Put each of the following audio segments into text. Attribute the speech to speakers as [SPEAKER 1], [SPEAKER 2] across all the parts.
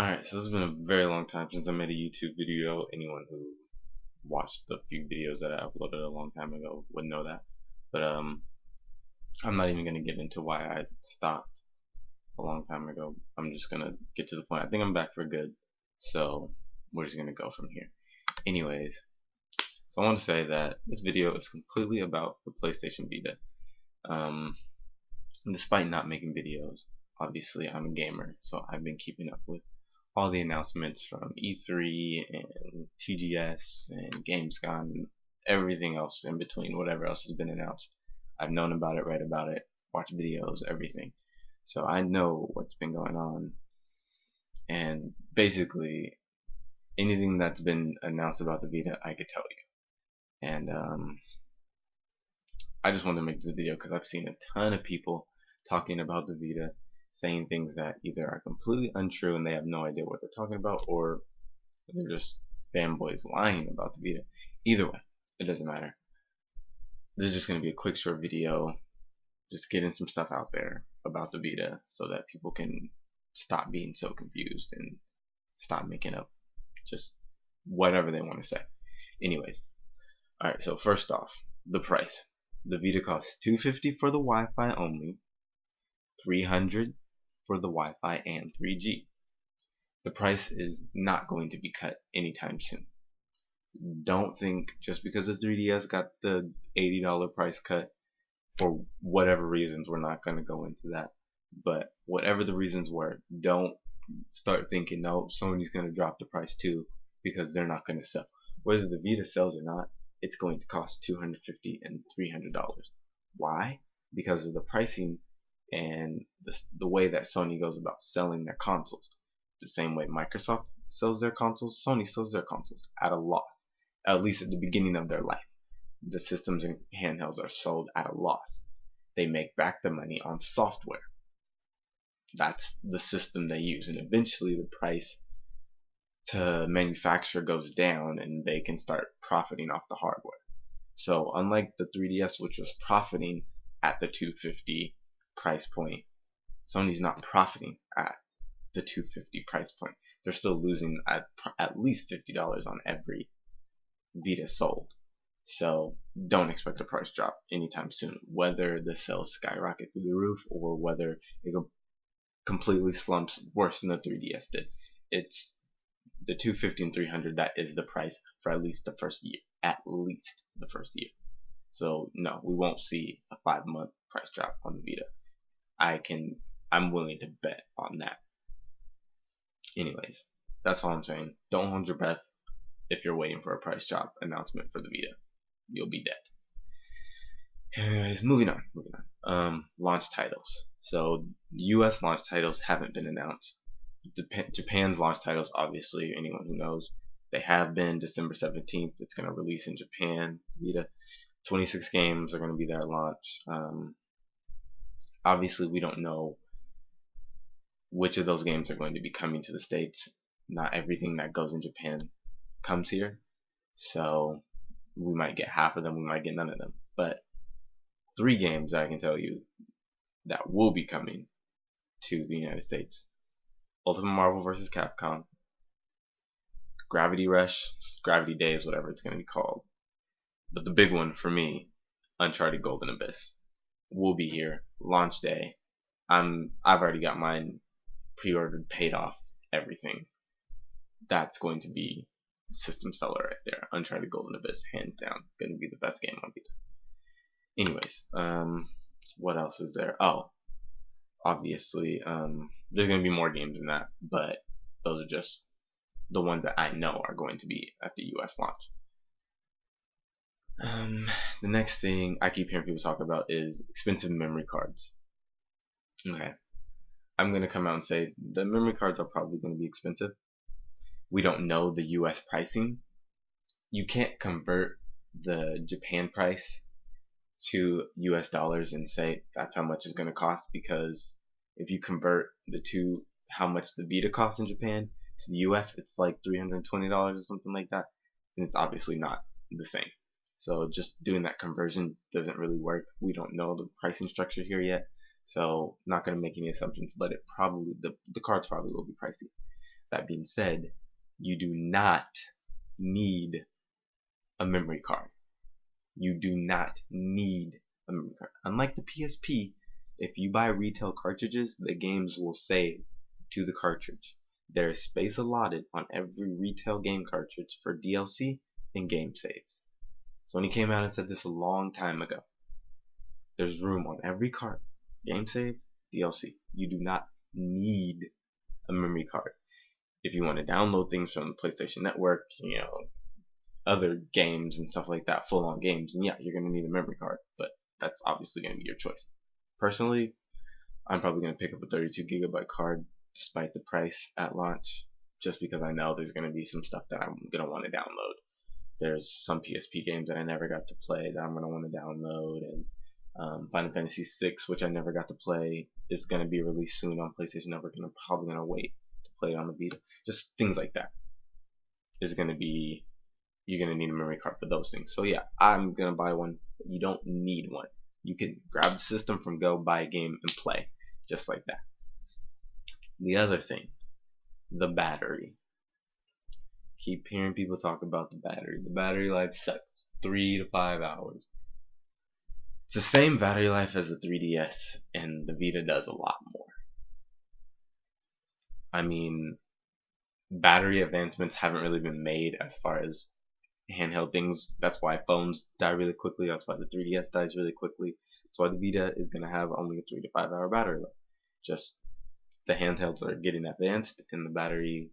[SPEAKER 1] Alright, so this has been a very long time since I made a YouTube video. Anyone who watched the few videos that I uploaded a long time ago would know that. But I'm not even gonna get into why I stopped a long time ago. I'm just gonna get to the point. I think I'm back for good, so we're just gonna go from here. Anyways, so I want to say that this video is completely about the PlayStation Vita. Um, Despite not making videos, obviously I'm a gamer, so I've been keeping up with all the announcements from E3 and TGS and Gamescom and everything else in between, whatever else has been announced. I've known about it, read about it, watched videos, everything. So I know what's been going on, and basically anything that's been announced about the Vita, I could tell you. And I just wanted to make this video because I've seen a ton of people talking about the Vita, saying things that either are completely untrue and they have no idea what they're talking about, or they're just fanboys lying about the Vita. Either way, it doesn't matter. This is just going to be a quick short video, just getting some stuff out there about the Vita so that people can stop being so confused and stop making up just whatever they want to say. Anyways, alright, so first off, the price. The Vita costs $250 for the Wi-Fi only, $300 for the Wi-Fi and 3G. The price is not going to be cut anytime soon. Don't think just because the 3DS got the $80 price cut, for whatever reasons, we're not going to go into that. But whatever the reasons were, don't start thinking, no, Sony's going to drop the price too, because they're not going to sell. Whether the Vita sells or not, it's going to cost $250 and $300. Why? Because of the pricing and the way that Sony goes about selling their consoles. The same way Microsoft sells their consoles, Sony sells their consoles at a loss, at least at the beginning of their life. The systems and handhelds are sold at a loss. They make back the money on software. That's the system they use, and eventually the price to manufacture goes down and they can start profiting off the hardware. So unlike the 3DS, which was profiting at the $250 price point, Sony's not profiting at the $250 price point. They're still losing at least $50 on every Vita sold. So don't expect a price drop anytime soon, whether the sales skyrocket through the roof or whether it completely slumps worse than the 3DS did. It's the $250 and $300. That is the price for at least the first year. At least the first year. So no, we won't see a 5-month price drop on the Vita. I'm willing to bet on that. Anyways, that's all I'm saying. Don't hold your breath if you're waiting for a price drop announcement for the Vita. You'll be dead. Anyways, moving on. Launch titles. So the US launch titles haven't been announced. Japan's launch titles, obviously, anyone who knows, they have been December 17th. It's going to release in Japan. Vita. 26 games are going to be their launch. Obviously, we don't know which of those games are going to be coming to the States. Not everything that goes in Japan comes here. So we might get half of them, we might get none of them. But 3 games I can tell you that will be coming to the United States. Ultimate Marvel vs. Capcom, Gravity Rush, Gravity Days, whatever it's going to be called. But the big one for me, Uncharted Golden Abyss, will be here, launch day. I've already got mine pre-ordered, paid off, everything. That's going to be system seller right there. Uncharted Golden Abyss, hands down, going to be the best game on Vita. Anyways, what else is there? Oh, obviously, there's going to be more games than that, but those are just the ones that I know are going to be at the US launch. The next thing I keep hearing people talk about is expensive memory cards. Okay, I'm going to come out and say the memory cards are probably going to be expensive. We don't know the US pricing. You can't convert the Japan price to US dollars and say that's how much it's going to cost, because if you convert the two, how much the Vita costs in Japan to the US, it's like $320 or something like that, and it's obviously not the same. So just doing that conversion doesn't really work. We don't know the pricing structure here yet, so not going to make any assumptions, but it probably the cards probably will be pricey. That being said, you do not need a memory card. You do not need a memory card. Unlike the PSP, if you buy retail cartridges, the games will save to the cartridge. There is space allotted on every retail game cartridge for DLC and game saves. Sony came out and said this a long time ago. There's room on every card. Game saves, DLC. You do not need a memory card. If you want to download things from the PlayStation Network, other games and stuff like that, full-on games, and yeah, you're going to need a memory card, but that's obviously going to be your choice. Personally, I'm probably going to pick up a 32GB card despite the price at launch, just because I know there's going to be some stuff that I'm going to want to download. There's some PSP games that I never got to play that I'm going to want to download, and Final Fantasy VI, which I never got to play, is going to be released soon on PlayStation Network, and I'm probably going to wait to play it on the Vita. Just things like that is going to be, you're going to need a memory card for those things. So yeah, I'm going to buy one, but you don't need one. You can grab the system from Go, buy a game, and play, just like that. The other thing, the battery. Keep hearing people talk about the battery. The battery life sucks. 3 to 5 hours. It's the same battery life as the 3DS, and the Vita does a lot more. I mean, battery advancements haven't really been made as far as handheld things. That's why phones die really quickly. That's why the 3DS dies really quickly. That's why the Vita is going to have only a 3 to 5 hour battery life. Just the handhelds are getting advanced and the battery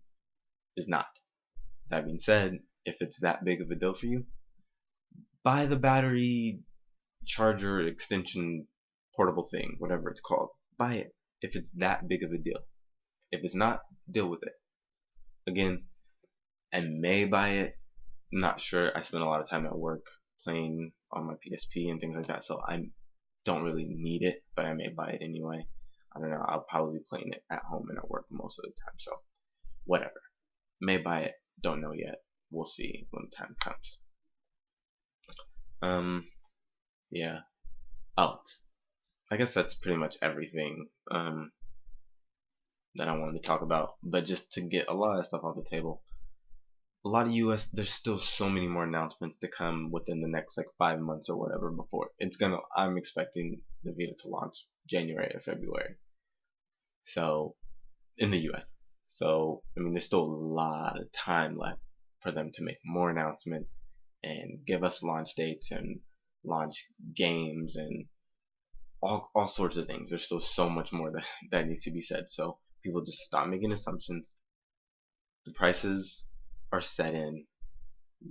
[SPEAKER 1] is not. That being said, if it's that big of a deal for you, buy the battery charger extension portable thing, whatever it's called. Buy it if it's that big of a deal. If it's not, deal with it. Again, I may buy it. I'm not sure. I spend a lot of time at work playing on my PSP and things like that, so I don't really need it, but I may buy it anyway. I don't know. I'll probably be playing it at home and at work most of the time, so whatever. May buy it. Don't know yet. We'll see when the time comes. Yeah. Oh, I guess that's pretty much everything that I wanted to talk about. But just to get a lot of stuff off the table, a lot of US, there's still so many more announcements to come within the next like 5 months or whatever before I'm expecting the Vita to launch January or February. So in the US. So I mean, there's still a lot of time left for them to make more announcements and give us launch dates and launch games and all sorts of things. There's still so much more that needs to be said. So people just stop making assumptions. The prices are set in.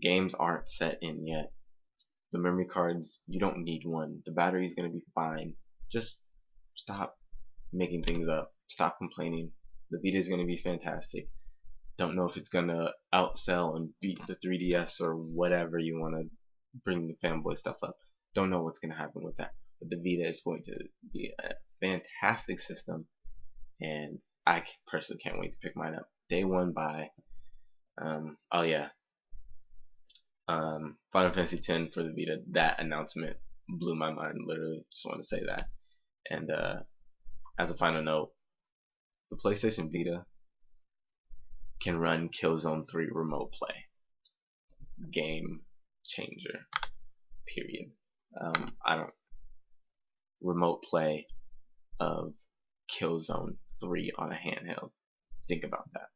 [SPEAKER 1] Games aren't set in yet. The memory cards, you don't need one. The battery's gonna be fine. Just stop making things up. Stop complaining. The Vita is gonna be fantastic. Don't know if it's gonna outsell and beat the 3DS or whatever you wanna bring the fanboy stuff up. Don't know what's gonna happen with that. But the Vita is going to be a fantastic system, and I personally can't wait to pick mine up. Day one buy. Oh yeah. Final Fantasy X for the Vita. That announcement blew my mind. Literally, just want to say that. And as a final note, the PlayStation Vita can run Killzone 3 remote play. Game changer. Period. I don't remote play of Killzone 3 on a handheld. Think about that.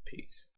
[SPEAKER 1] Peace.